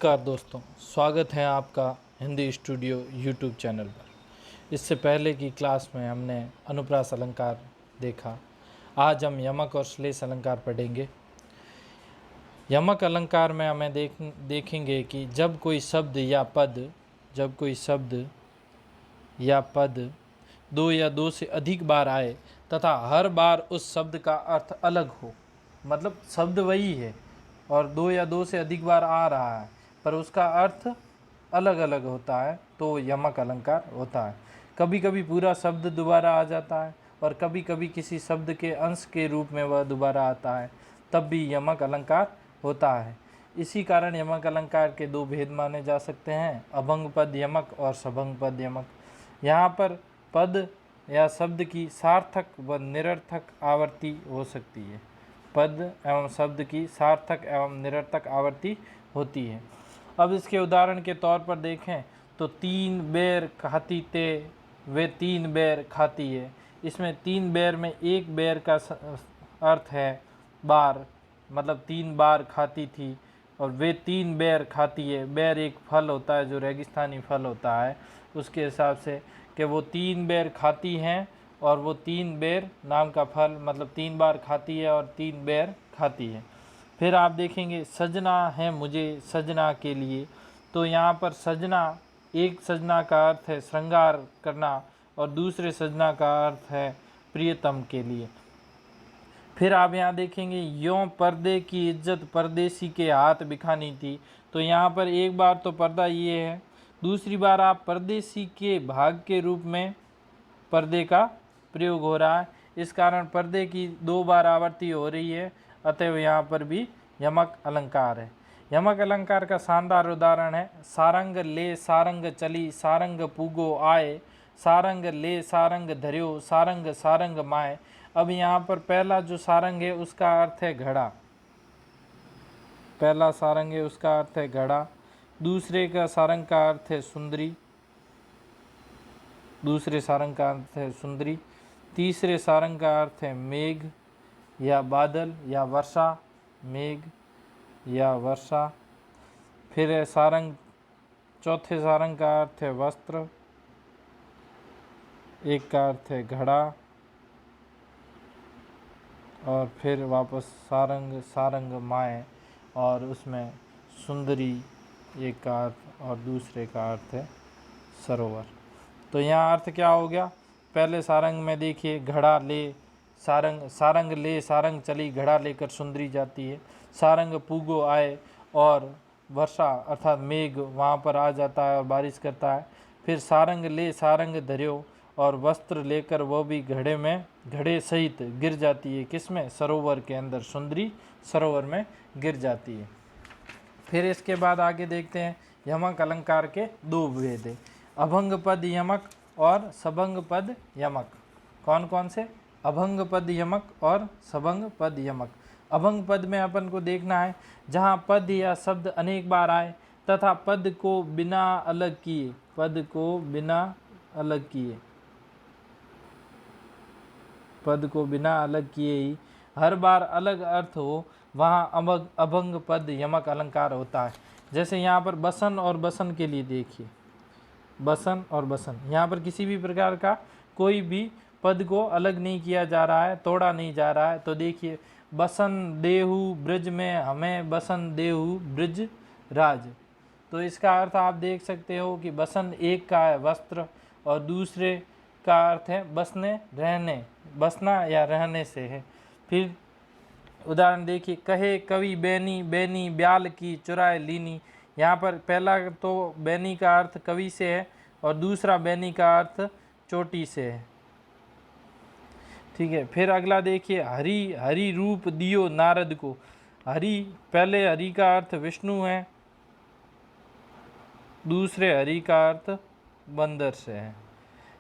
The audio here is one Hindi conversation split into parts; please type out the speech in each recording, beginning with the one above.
नमस्कार दोस्तों, स्वागत है आपका हिंदी स्टूडियो यूट्यूब चैनल पर। इससे पहले की क्लास में हमने अनुप्रास अलंकार देखा। आज हम यमक और श्लेष अलंकार पढ़ेंगे। यमक अलंकार में हमें देखेंगे कि जब कोई शब्द या पद दो या दो से अधिक बार आए तथा हर बार उस शब्द का अर्थ अलग हो, मतलब शब्द वही है और दो या दो से अधिक बार आ रहा है पर उसका अर्थ अलग अलग होता है, तो यमक अलंकार होता है। कभी कभी पूरा शब्द दोबारा आ जाता है और कभी कभी किसी शब्द के अंश के रूप में वह दोबारा आता है, तब भी यमक अलंकार होता है। इसी कारण यमक अलंकार के दो भेद माने जा सकते हैं, अभंग पद यमक और सभंग पद यमक। यहाँ पर पद या शब्द की सार्थक व निरर्थक आवृत्ति हो सकती है। पद एवं शब्द की सार्थक एवं निरर्थक आवृत्ति होती है। अब इसके उदाहरण के तौर पर देखें तो तीन बेर खाती ते वे तीन बेर खाती है। इसमें तीन बेर में एक बेर का अर्थ है बार, मतलब तीन बार खाती थी, और वे तीन बेर खाती है। बेर एक फल होता है जो रेगिस्तानी फल होता है, उसके हिसाब से कि वो तीन बेर खाती हैं और वो तीन बेर नाम का फल, मतलब तीन बार खाती है और तीन बेर खाती है। फिर आप देखेंगे सजना है मुझे सजना के लिए, तो यहाँ पर सजना, एक सजना का अर्थ है श्रृंगार करना और दूसरे सजना का अर्थ है प्रियतम के लिए। फिर आप यहाँ देखेंगे यों पर्दे की इज्जत परदेसी के हाथ बिखानी थी, तो यहाँ पर एक बार तो पर्दा ये है, दूसरी बार आप परदेसी के भाग के रूप में पर्दे का प्रयोग हो रहा है। इस कारण पर्दे की दो बार आवृत्ति हो रही है, अतएव यहाँ पर भी यमक अलंकार है। यमक अलंकार का शानदार उदाहरण है सारंग ले सारंग चली सारंग पूगो आए, सारंग ले सारंग धर्यो सारंग सारंग माए। अब यहाँ पर पहला जो सारंग है उसका अर्थ है घड़ा, पहला सारंग है उसका अर्थ है घड़ा, दूसरे का सारंग का अर्थ है सुंदरी, दूसरे सारंग का अर्थ है सुंदरी, तीसरे सारंग का अर्थ है मेघ या बादल या वर्षा, मेघ या वर्षा। फिर है सारंग, चौथे सारंग का अर्थ है वस्त्र, एक का अर्थ है घड़ा, और फिर वापस सारंग सारंग माए, और उसमें सुंदरी एक का अर्थ और दूसरे का अर्थ है सरोवर। तो यहाँ अर्थ क्या हो गया, पहले सारंग में देखिए घड़ा ले सारंग, सारंग ले सारंग चली, घड़ा लेकर सुंदरी जाती है। सारंग पूगो आए और वर्षा अर्थात मेघ वहाँ पर आ जाता है और बारिश करता है। फिर सारंग ले सारंग धर्यो, और वस्त्र लेकर वो भी घड़े में घड़े सहित गिर जाती है, किसमें, सरोवर के अंदर, सुंदरी सरोवर में गिर जाती है। फिर इसके बाद आगे देखते हैं यमक अलंकार के दो भेद है, अभंग पद यमक और सभंग पद यमक। कौन कौन से, अभंग पद यमक और सभंग पद यमक। अभंग पद में अपन को देखना है जहाँ पद या शब्द अनेक बार आए तथा पद को बिना अलग किए, पद को बिना अलग किए, पद को बिना अलग किए ही हर बार अलग अर्थ हो, वहाँ अभंग पद यमक अलंकार होता है। जैसे यहाँ पर बसन और बसन के लिए देखिए, बसन और बसन, यहाँ पर किसी भी प्रकार का कोई भी पद को अलग नहीं किया जा रहा है, तोड़ा नहीं जा रहा है। तो देखिए बसन देहु ब्रज में हमें बसन देहु ब्रज राज, तो इसका अर्थ आप देख सकते हो कि बसन एक का है वस्त्र और दूसरे का अर्थ है बसने रहने, बसना या रहने से है। फिर उदाहरण देखिए कहे कवि बैनी बैनी ब्याल की चुराए लीनी, यहाँ पर पहला तो बैनी का अर्थ कवि से है और दूसरा बैनी का अर्थ चोटी से है, ठीक है। फिर अगला देखिए हरि हरि रूप दियो नारद को, हरि, पहले हरि का अर्थ विष्णु है, दूसरे हरि का अर्थ बंदर से है।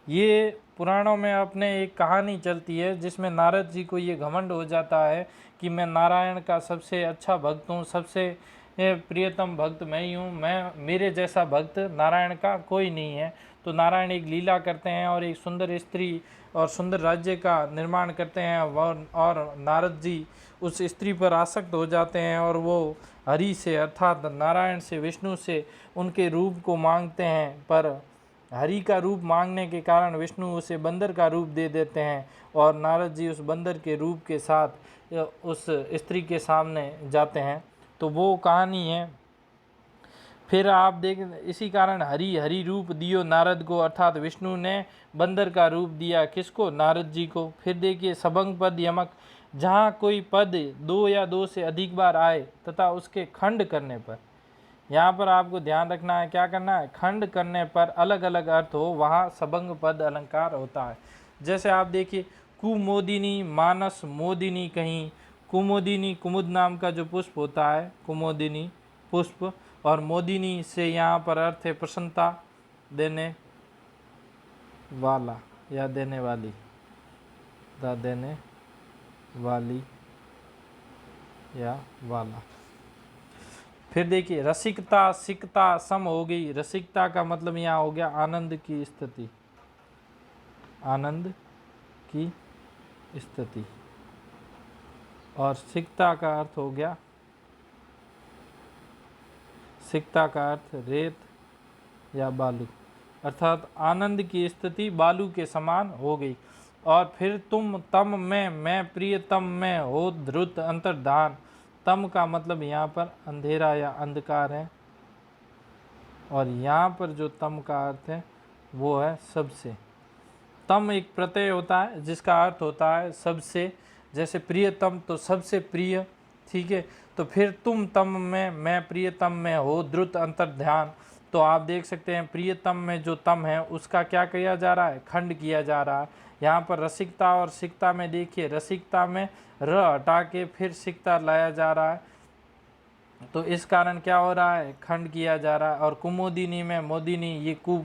ये पुराणों में अपने एक कहानी चलती है जिसमें नारद जी को ये घमंड हो जाता है कि मैं नारायण का सबसे अच्छा भक्त हूँ, सबसे प्रियतम भक्त मैं ही हूँ, मैं मेरे जैसा भक्त नारायण का कोई नहीं है। तो नारायण एक लीला करते हैं और एक सुंदर स्त्री और सुंदर राज्य का निर्माण करते हैं, और नारद जी उस स्त्री पर आसक्त हो जाते हैं और वो हरि से अर्थात नारायण से, विष्णु से उनके रूप को मांगते हैं। पर हरि का रूप मांगने के कारण विष्णु उसे बंदर का रूप दे देते हैं और नारद जी उस बंदर के रूप के साथ उस स्त्री के सामने जाते हैं। तो वो कहानी है। फिर आप देख, इसी कारण हरि हरि रूप दियो नारद को, अर्थात विष्णु ने बंदर का रूप दिया किसको? नारद जी को। फिर देखिए सबंग पद यमक, जहाँ कोई पद दो या दो से अधिक बार आए तथा उसके खंड करने पर, यहाँ पर आपको ध्यान रखना है, क्या करना है? खंड करने पर अलग अलग अर्थ हो, वहाँ सबंग पद अलंकार होता है। जैसे आप देखिए कुमोदिनी, मानस मोदिनी, कहीं कुमोदिनी कुमुद नाम का जो पुष्प होता है, कुमोदिनी पुष्प, और मोदिनी से यहाँ पर अर्थ है प्रसन्नता देने वाला या देने वाली, देने वाली या वाला। फिर देखिए रसिकता सिकता सम हो गई। रसिकता का मतलब यहाँ हो गया आनंद की स्थिति, आनंद की स्थिति, और सिकता का अर्थ हो गया, सिकता का अर्थ रेत या बालू, अर्थात आनंद की स्थिति बालू के समान हो गई। और फिर तुम तम में, मैं प्रियतम में हो ध्रुत अंतर्धान। तम का मतलब यहाँ पर अंधेरा या अंधकार है, और यहाँ पर जो तम का अर्थ है वो है सबसे। तम एक प्रत्यय होता है जिसका अर्थ होता है सबसे, जैसे प्रियतम तो सबसे प्रिय, ठीक है। तो फिर तुम तम में, मैं प्रियतम में हो द्रुत अंतर्ध्यान। तो आप देख सकते हैं प्रियतम में जो तम है उसका क्या किया जा रहा है? खंड किया जा रहा है। यहाँ पर रसिकता और सिकता में देखिए, रसिकता में र हटा के फिर सिकता लाया जा रहा है, तो इस कारण क्या हो रहा है? खंड किया जा रहा है। और कुमोदिनी में मोदिनी, ये कू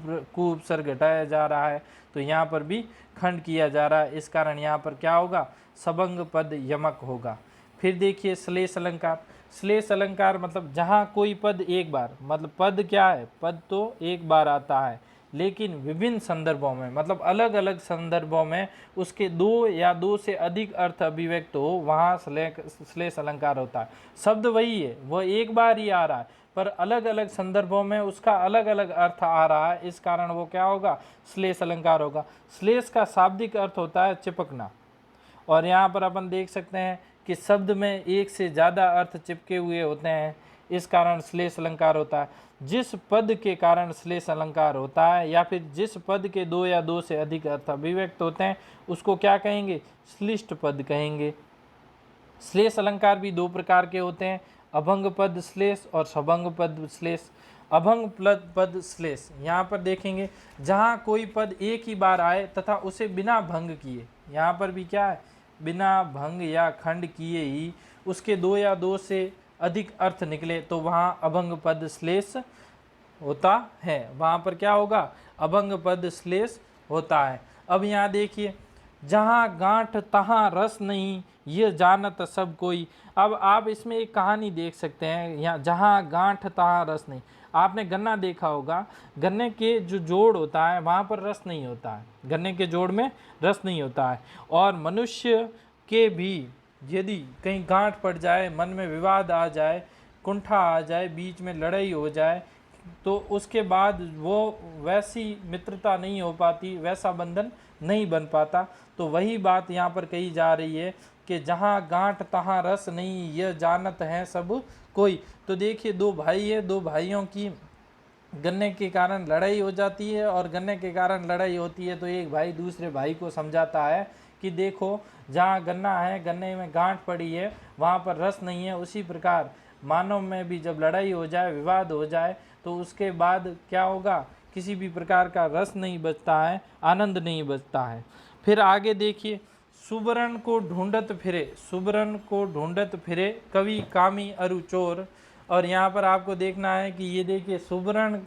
उपसर्ग घटाया जा रहा है, तो यहाँ पर भी खंड किया जा रहा है। इस कारण यहाँ पर क्या होगा? सबंग पद यमक होगा। फिर देखिए श्लेष अलंकार। श्लेष अलंकार मतलब जहाँ कोई पद एक बार, मतलब पद क्या है? पद तो एक बार आता है, लेकिन विभिन्न संदर्भों में, मतलब अलग अलग संदर्भों में उसके दो या दो से अधिक अर्थ अभिव्यक्त हो, वहाँ श्लेष अलंकार होता है। शब्द वही है, वह एक बार ही आ रहा है, पर अलग अलग संदर्भों में उसका अलग अलग अर्थ आ रहा है, इस कारण वो क्या होगा? श्लेष अलंकार होगा। श्लेष का शाब्दिक अर्थ होता है चिपकना, और यहाँ पर अपन देख सकते हैं कि शब्द में एक से ज़्यादा अर्थ चिपके हुए होते हैं, इस कारण श्लेष अलंकार होता है। जिस पद के कारण श्लेष अलंकार होता है, या फिर जिस पद के दो या दो से अधिक अर्थ अभिव्यक्त होते हैं, उसको क्या कहेंगे? श्लिष्ट पद कहेंगे। श्लेष अलंकार भी दो प्रकार के होते हैं, अभंग पद श्लेष और सबंग पद श्लेष। अभंग पद श्लेष यहाँ पर देखेंगे जहाँ कोई पद एक ही बार आए तथा उसे बिना भंग किए, यहाँ पर भी क्या है? बिना भंग या खंड किए ही उसके दो या दो से अधिक अर्थ निकले, तो वहाँ अभंग पद श्लेष होता है। वहाँ पर क्या होगा? अभंग पद श्लेष होता है। अब यहाँ देखिए, जहाँ गांठ तहाँ रस नहीं, ये जानत सब कोई। अब आप इसमें एक कहानी देख सकते हैं, यहाँ जहाँ गांठ तहाँ रस नहीं। आपने गन्ना देखा होगा, गन्ने के जो जोड़ होता है वहाँ पर रस नहीं होता है, गन्ने के जोड़ में रस नहीं होता है। और मनुष्य के भी यदि कहीं गांठ पड़ जाए, मन में विवाद आ जाए, कुंठा आ जाए, बीच में लड़ाई हो जाए, तो उसके बाद वो वैसी मित्रता नहीं हो पाती, वैसा बंधन नहीं बन पाता। तो वही बात यहाँ पर कही जा रही है कि जहाँ गांठ तहाँ रस नहीं, यह जानत है सब कोई। तो देखिए दो भाई है, दो भाइयों की गन्ने के कारण लड़ाई हो जाती है, और गन्ने के कारण लड़ाई होती है तो एक भाई दूसरे भाई को समझाता है कि देखो जहाँ गन्ना है, गन्ने में गांठ पड़ी है, वहाँ पर रस नहीं है। उसी प्रकार मानव में भी जब लड़ाई हो जाए, विवाद हो जाए, तो उसके बाद क्या होगा? किसी भी प्रकार का रस नहीं बचता है, आनंद नहीं बचता है। फिर आगे देखिए, सुबरन को ढूंढत फिरे, सुबरन को ढूंढत फिरे कवि कामी अरु चोर। और यहाँ पर आपको देखना है कि ये देखिए सुबरन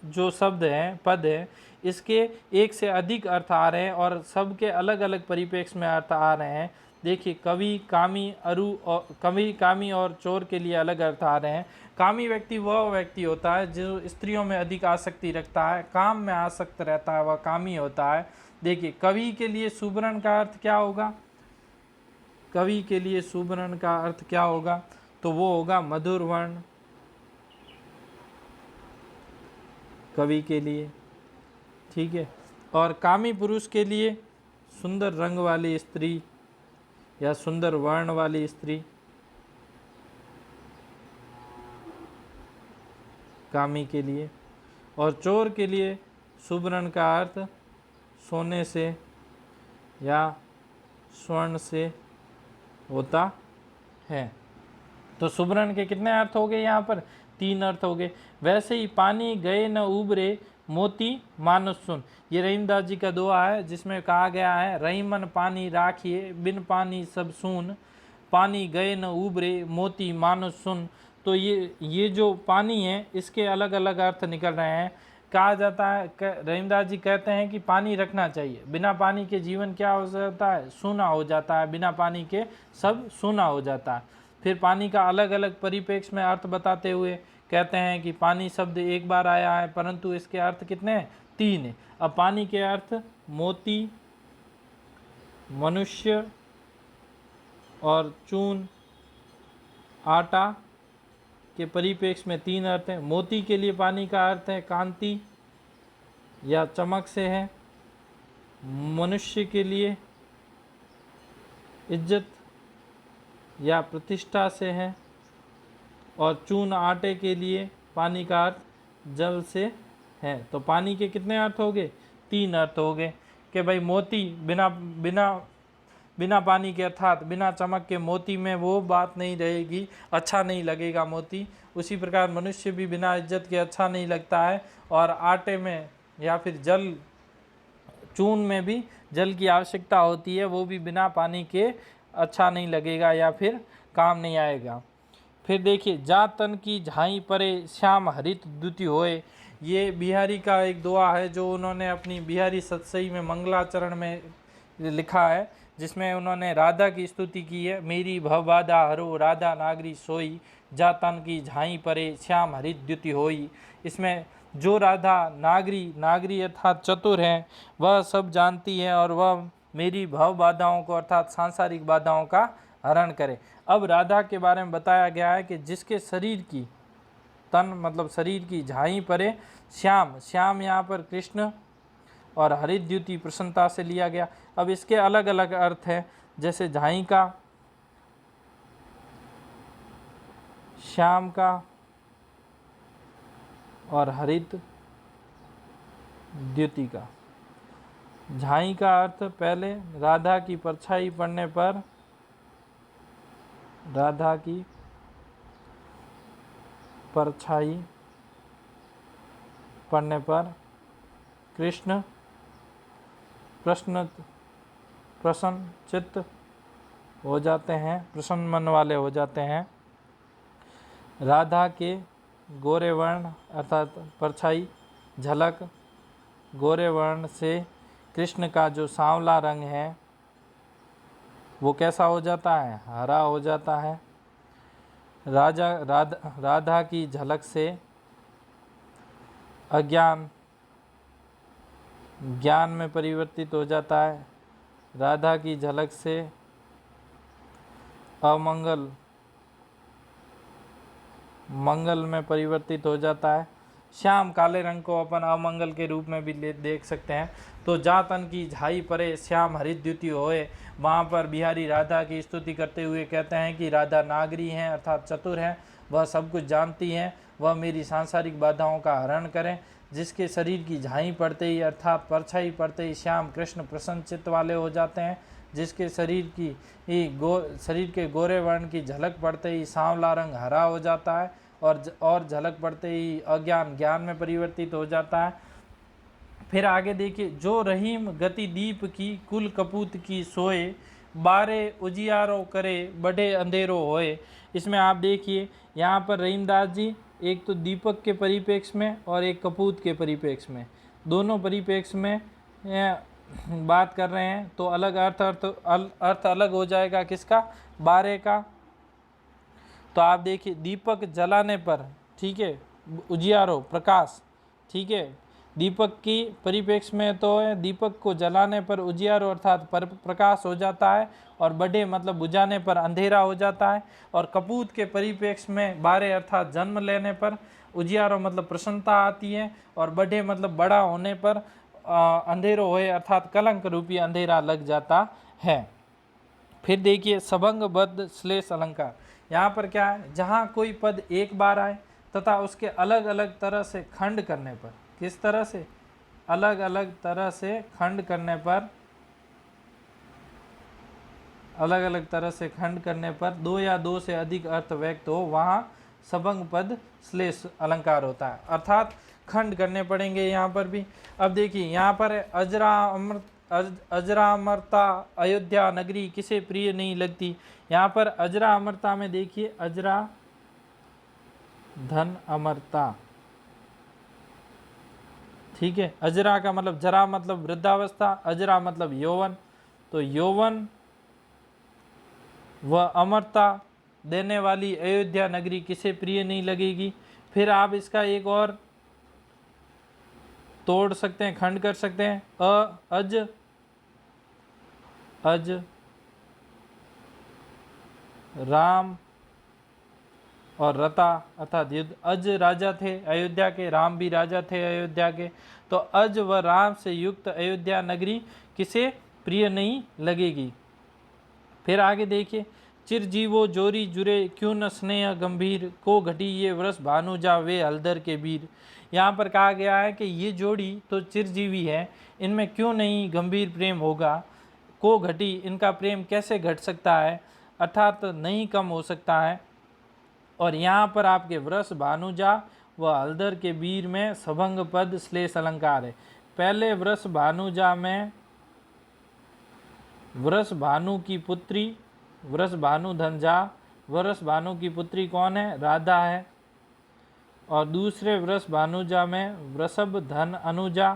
जो शब्द है, पद है, इसके एक से अधिक अर्थ आ रहे हैं और सबके अलग अलग परिप्रेक्ष्य में अर्थ आ रहे हैं। देखिए कवि, कामी, अरु और कवि, कामी और चोर के लिए अलग अर्थ आ रहे हैं। कामी व्यक्ति वह व्यक्ति होता है जो स्त्रियों में अधिक आसक्ति रखता है, काम में आसक्त रहता है, वह कामी होता है। देखिए कवि के लिए सुवर्ण का अर्थ क्या होगा, कवि के लिए सुवर्ण का अर्थ क्या होगा, तो वो होगा मधुर वर्ण कवि के लिए, ठीक है। और कामी पुरुष के लिए सुंदर रंग वाली स्त्री या सुंदर वर्ण वाली स्त्री कामी के लिए। और चोर के लिए सुवर्ण का अर्थ सोने से या स्वर्ण से होता है। तो सुवर्ण के कितने अर्थ हो गए यहाँ पर, 3 अर्थ हो गए। वैसे ही पानी गए न उबरे मोती मानुष सुन, ये रहीमदास जी का दुआ है जिसमें कहा गया है रहीमन पानी राखिए बिन पानी सब सून, पानी गए न उबरे मोती मानुष सुन। तो ये जो पानी है इसके अलग अलग अर्थ निकल रहे हैं। कहा जाता है, रहीमदास जी कहते हैं कि पानी रखना चाहिए, बिना पानी के जीवन क्या हो जाता है, सूना हो जाता है, बिना पानी के सब सूना हो जाता है। फिर पानी का अलग अलग परिप्रेक्ष्य में अर्थ बताते हुए कहते हैं कि पानी शब्द एक बार आया है परंतु इसके अर्थ कितने हैं, 3 है। अब पानी के अर्थ मोती, मनुष्य और चून, आटा के परिप्रेक्ष्य में 3 अर्थ हैं। मोती के लिए पानी का अर्थ है कांति या चमक से है, मनुष्य के लिए इज्जत या प्रतिष्ठा से है, और चून आटे के लिए पानी का अर्थ जल से है। तो पानी के कितने अर्थ हो गए, 3 अर्थ हो गए कि भाई मोती बिना पानी के अर्थात बिना चमक के मोती में वो बात नहीं रहेगी, अच्छा नहीं लगेगा मोती। उसी प्रकार मनुष्य भी बिना इज्जत के अच्छा नहीं लगता है, और आटे में या फिर जल, चून में भी जल की आवश्यकता होती है, वो भी बिना पानी के अच्छा नहीं लगेगा या फिर काम नहीं आएगा। फिर देखिए जा तन की झाई परे श्याम हरित द्युति होए, ये बिहारी का एक दुआ है जो उन्होंने अपनी बिहारी सतसई में मंगलाचरण में लिखा है, जिसमें उन्होंने राधा की स्तुति की है। मेरी भवबाधा हरो राधा नागरी सोई, जा तन की झाई परे श्याम हरित द्युति होई। इसमें जो राधा नागरी अर्थात चतुर हैं वह सब जानती है और वह मेरी भव बाधाओं को अर्थात सांसारिक बाधाओं का हरण करे। अब राधा के बारे में बताया गया है कि जिसके शरीर की तन मतलब शरीर की झाई परे श्याम यहाँ पर कृष्ण और हरित द्युति प्रसन्नता से लिया गया। अब इसके अलग अलग अर्थ हैं, जैसे झाई का, श्याम का और हरित द्युति का। झाई का अर्थ पहले राधा की परछाई पड़ने पर, राधा की परछाई पड़ने पर कृष्ण प्रसन्न चित्त हो जाते हैं, प्रसन्न मन वाले हो जाते हैं। राधा के गोरे वर्ण अर्थात परछाई झलक गोरे वर्ण से कृष्ण का जो सांवला रंग है वो कैसा हो जाता है, हरा हो जाता है। राधा की झलक से अज्ञान ज्ञान में परिवर्तित हो जाता है। राधा की झलक से अमंगल मंगल में परिवर्तित हो जाता है। श्याम काले रंग को अपन अमंगल के रूप में भी देख सकते हैं। तो जा तन की झाई परे श्याम हरित द्युति होए, वहाँ पर बिहारी राधा की स्तुति करते हुए कहते हैं कि राधा नागरी हैं अर्थात चतुर हैं, वह सब कुछ जानती हैं, वह मेरी सांसारिक बाधाओं का हरण करें। जिसके शरीर की झाई पड़ते ही अर्थात परछाई पड़ते ही श्याम कृष्ण प्रसन्न चित्त वाले हो जाते हैं। जिसके शरीर के गोरे वर्ण की झलक पड़ते ही सांवला रंग हरा हो जाता है, और झलक पड़ते ही अज्ञान ज्ञान में परिवर्तित हो जाता है। फिर आगे देखिए, जो रहीम गति दीप की कुल कपूत की सोए, बारे उजियारो करे बड़े अंधेरो होए। इसमें आप देखिए यहाँ पर रहीमदास जी एक तो दीपक के परिप्रेक्ष्य में और एक कपूत के परिप्रेक्ष्य में, दोनों परिप्रेक्ष्य में बात कर रहे हैं तो अलग अर्थ अलग हो जाएगा किसका, 12 का। तो आप देखिए दीपक जलाने पर, ठीक है, उजियारो प्रकाश, ठीक है, दीपक की परिप्रेक्ष्य में तो है दीपक को जलाने पर उजियारो अर्थात प्रकाश हो जाता है, और बढ़े मतलब बुझाने पर अंधेरा हो जाता है। और कपूत के परिप्रेक्ष्य में 12 अर्थात जन्म लेने पर उजियारो मतलब प्रसन्नता आती है, और बढ़े मतलब बड़ा होने पर अंधेरो होए अर्थात कलंक रूपी अंधेरा लग जाता है। फिर देखिए सबंगबद्ध श्लेष अलंकार, यहाँ पर क्या है, जहाँ कोई पद एक बार आए तथा उसके अलग अलग तरह से खंड करने पर, किस तरह से, अलग अलग तरह से खंड करने पर, अलग अलग तरह से खंड करने पर दो या दो से अधिक अर्थ व्यक्त हो, वहाँ सबंग पद श्लेष अलंकार होता है, अर्थात खंड करने पड़ेंगे यहाँ पर भी। अब देखिए यहाँ पर अजरा अमरता अयोध्या नगरी किसे प्रिय नहीं लगती, यहाँ पर अजरा अमरता में देखिए अजरा धन अमरता, ठीक है, अजरा का मतलब जरा मतलब वृद्धावस्था, अजरा मतलब यौवन, तो यौवन व अमरता देने वाली अयोध्या नगरी किसे प्रिय नहीं लगेगी। फिर आप इसका एक और तोड़ सकते हैं, खंड कर सकते हैं, अज राम और रता अर्थात युद्ध, अज राजा थे अयोध्या के, राम भी राजा थे अयोध्या के, तो अज व राम से युक्त अयोध्या नगरी किसे प्रिय नहीं लगेगी। फिर आगे देखिए चिरजीवो जोरी जुरे क्यों न स्नेह गंभीर, को घटी ये वृष भानुजा वे हलदर के वीर। यहाँ पर कहा गया है कि ये जोड़ी तो चिरजीवी है, इनमें क्यों नहीं गंभीर प्रेम होगा, को घटी इनका प्रेम कैसे घट सकता है, अर्थात नहीं कम हो सकता है। और यहाँ पर आपके वृष भानुजा व हलदर के वीर में सभंग पद श्लेष अलंकार है। पहले वृष भानुजा में वृष भानु की पुत्री, वृष भानु धनजा, वृष भानु की पुत्री कौन है, राधा है। और दूसरे वृष भानुजा में वृषभ धन अनुजा,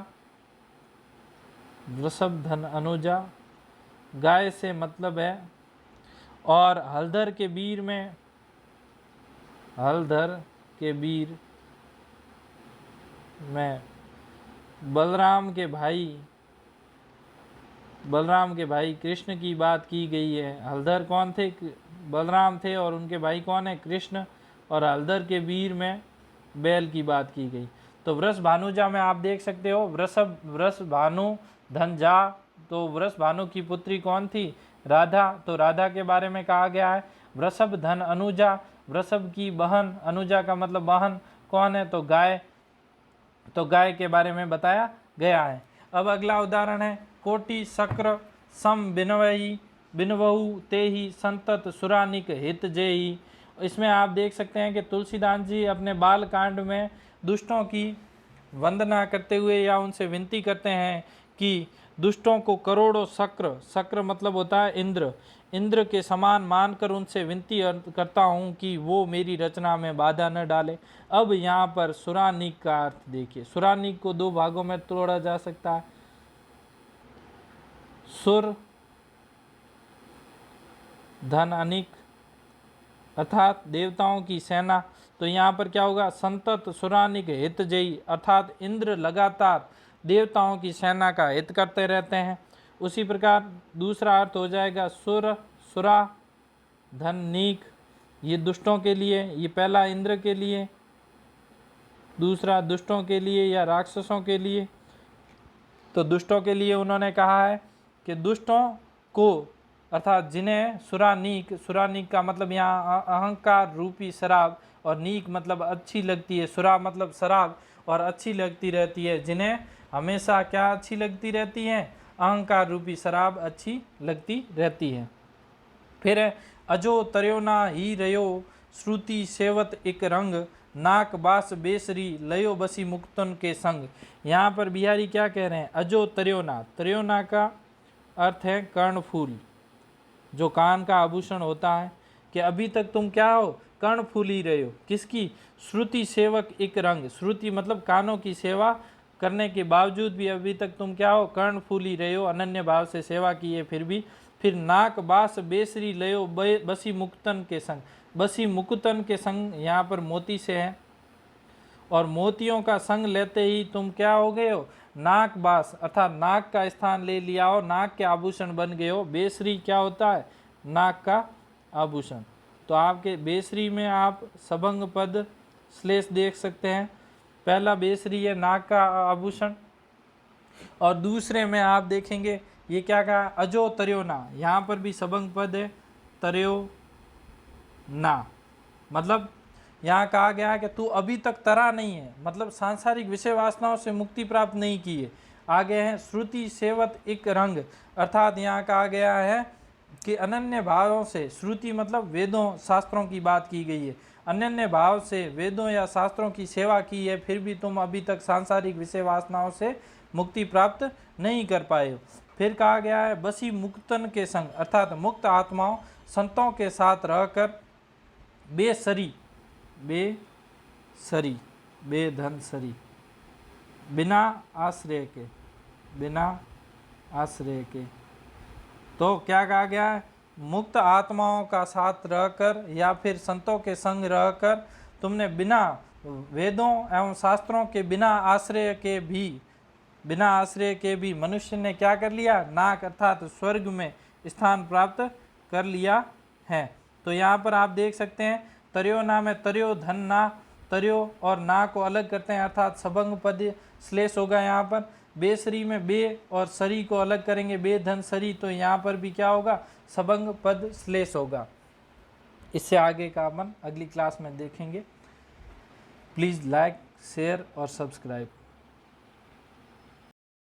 वृषभ धन अनुजा गाय से मतलब है। और हलधर के वीर में, हलधर के वीर में बलराम के भाई कृष्ण की बात की गई है। हलधर कौन थे, बलराम थे, और उनके भाई कौन है, कृष्ण। और हलधर के वीर में बैल की बात की गई। तो वृष भानुजा में आप देख सकते हो वृष भानु धनजा, तो वृष भानु की पुत्री कौन थी, राधा, तो राधा के बारे में कहा गया है। वृषभ धन अनुजा, वृषभ की बहन, अनुजा का मतलब बहन कौन है, तो गाय, तो गाय के बारे में बताया गया है। अब अगला उदाहरण है कोटि शक्र सम बिनवहु ते ही संतत सुरानिक हित जेही। इसमें आप देख सकते हैं कि तुलसीदास जी अपने बाल कांड में दुष्टों की वंदना करते हुए या उनसे विनती करते हैं कि दुष्टों को करोड़ों शक्र, शक्र मतलब होता है इंद्र, इंद्र के समान मानकर उनसे विनती करता हूँ कि वो मेरी रचना में बाधा न डाले। अब यहाँ पर सुरानिक का अर्थ देखिए, सुरानिक को दो भागों में तोड़ा जा सकता है, सुर धन अनिक अर्थात देवताओं की सेना। तो यहाँ पर क्या होगा, संतत सुरानिक हित जयी अर्थात इंद्र लगातार देवताओं की सेना का हित करते रहते हैं। उसी प्रकार दूसरा अर्थ हो जाएगा सुरा धन नीक, ये दुष्टों के लिए, ये पहला इंद्र के लिए, दूसरा दुष्टों के लिए या राक्षसों के लिए। तो दुष्टों के लिए उन्होंने कहा है कि दुष्टों को अर्थात जिन्हें सुरानीक, सुरानीक का मतलब यहाँ अहंकार रूपी शराब, और नीक मतलब अच्छी लगती है, सुरा मतलब शराब और अच्छी लगती रहती है, जिन्हें हमेशा क्या अच्छी लगती रहती है, अहंकार रूपी शराब अच्छी लगती रहती है। फिर अजो तर्योना ही रयो श्रुति सेवत एक रंग, नाक बास बेसरी लयो बसी मुक्तन के संग। यहाँ पर बिहारी क्या कह रहे हैं, अजो तर्योना, तर्योना का अर्थ है कर्णफूल, जो कान का आभूषण होता है, कि अभी तक तुम क्या हो, कर्णफूल ही रहे हो, किसकी, श्रुति सेवक एक रंग, श्रुति मतलब कानों की सेवा करने के बावजूद भी अभी तक तुम क्या हो, कर्णफूल ही रहे हो, अनन्य भाव से सेवा की है फिर भी। फिर नाक बास बेसरी लयो बसी मुक्तन के संग, बसी मुकुतन के संग यहाँ पर मोती से है, और मोतियों का संग लेते ही तुम क्या हो गए हो, नाक बास अर्थात नाक का स्थान ले लिया हो, नाक के आभूषण बन गए हो। बेसरी क्या होता है, नाक का आभूषण। तो आपके बेसरी में आप सबंग पद श्लेष देख सकते हैं। पहला बेसरी है नाक का आभूषण, और दूसरे में आप देखेंगे ये क्या कहा, अजो तर्यो ना, यहाँ पर भी सबंग पद है, तर्यो ना, मतलब यहाँ कहा गया है कि तू अभी तक तरा नहीं है, मतलब सांसारिक विषय वासनाओं से मुक्ति प्राप्त नहीं की है। आगे है श्रुति सेवत एक रंग, अर्थात यहाँ कहा गया है कि अनन्य भावों से, श्रुति मतलब वेदों शास्त्रों की बात की गई है, अनन्य भाव से वेदों या शास्त्रों की सेवा की है, फिर भी तुम अभी तक सांसारिक विषय वासनाओं से मुक्ति प्राप्त नहीं कर पाए हो। फिर कहा गया है बसी मुक्तन के संग, अर्थात मुक्त आत्माओं संतों के साथ रहकर बेसरी, बेसरी बेधन सरी, बिना आश्रय के, बिना आश्रय के। तो क्या कहा गया है, मुक्त आत्माओं का साथ रहकर या फिर संतों के संग रहकर तुमने बिना वेदों एवं शास्त्रों के, बिना आश्रय के भी, बिना आश्रय के भी मनुष्य ने क्या कर लिया, नाक अर्थात स्वर्ग में स्थान प्राप्त कर लिया है। तो यहाँ पर आप देख सकते हैं तर्यो ना में तर्यो धन ना, तर्यो और ना को अलग करते हैं, अर्थात सबंग पद श्लेष होगा यहाँ पर। बेसरी में बे और सरी को अलग करेंगे, बे धन सरी, तो यहाँ पर भी क्या होगा, सबंग पद श्लेष होगा। इससे आगे का अपन अगली क्लास में देखेंगे। प्लीज़ लाइक, शेयर और सब्सक्राइब।